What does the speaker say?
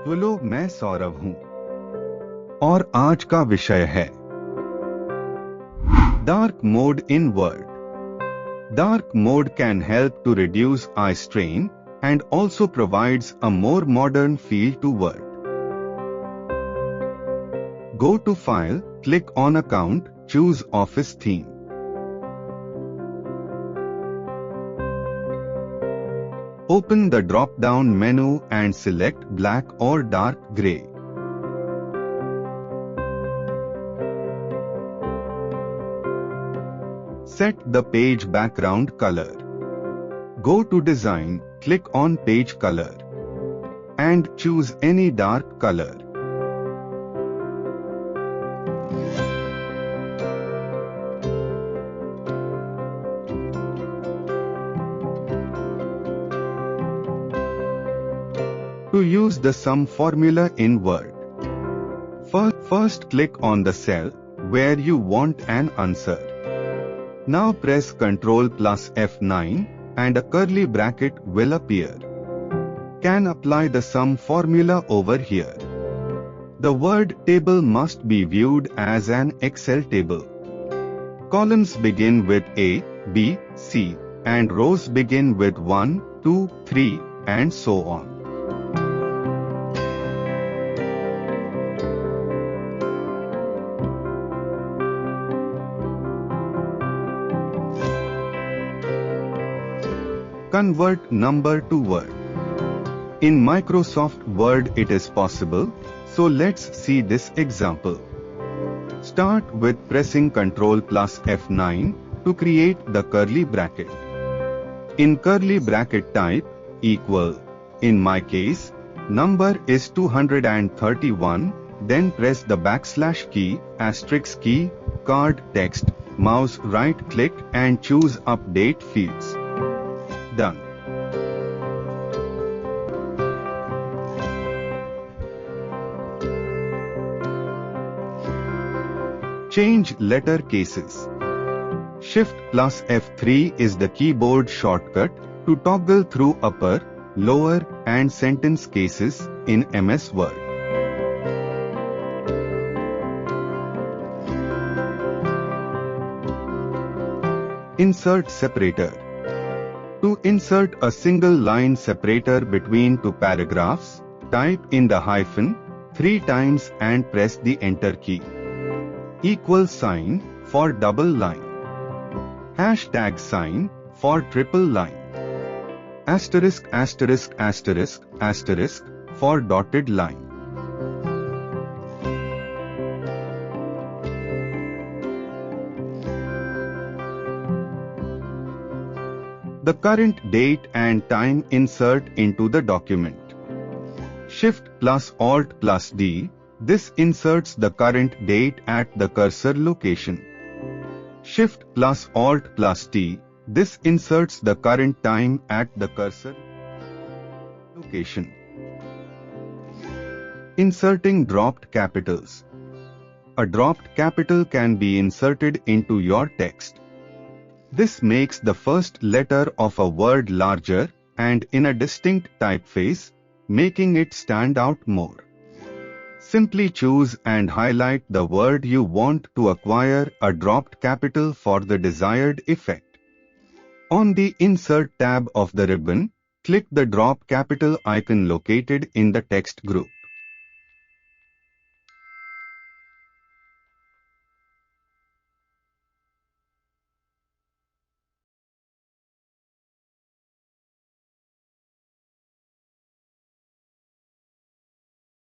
बोलो, मैं सौरभ हूं और आज का विषय है dark mode in word. Dark mode can help to reduce eye strain and also provides a more modern feel to Word. Go to File, click on Account, choose Office Theme. Open the drop-down menu and select black or dark gray. Set the page background color. Go to Design, click on Page Color and choose any dark color. To use the sum formula in Word, first click on the cell where you want an answer. Now press Ctrl plus F9 and a curly bracket will appear. Can apply the sum formula over here. The word table must be viewed as an Excel table. Columns begin with A, B, C, and rows begin with 1, 2, 3, and so on. Convert number to word. In Microsoft Word it is possible, so let's see this example. Start with pressing Ctrl plus F9 to create the curly bracket. In curly bracket type equal. In my case, number is 231, then press the backslash key, asterisk key, card text, mouse right click and choose update fields. Done. Change letter cases. Shift plus F3 is the keyboard shortcut to toggle through upper, lower, and sentence cases in MS Word. Insert separator. To insert a single line separator between two paragraphs, type in the hyphen 3 times and press the enter key. Equal sign for double line. Hashtag sign for triple line. Asterisk asterisk asterisk asterisk for dotted line. The current date and time insert into the document. Shift plus Alt plus D. This inserts the current date at the cursor location. Shift plus Alt plus T. This inserts the current time at the cursor location. Inserting dropped capitals. A dropped capital can be inserted into your text. This makes the first letter of a word larger and in a distinct typeface, making it stand out more. Simply choose and highlight the word you want to acquire a dropped capital for the desired effect. On the Insert tab of the ribbon, click the drop capital icon located in the text group.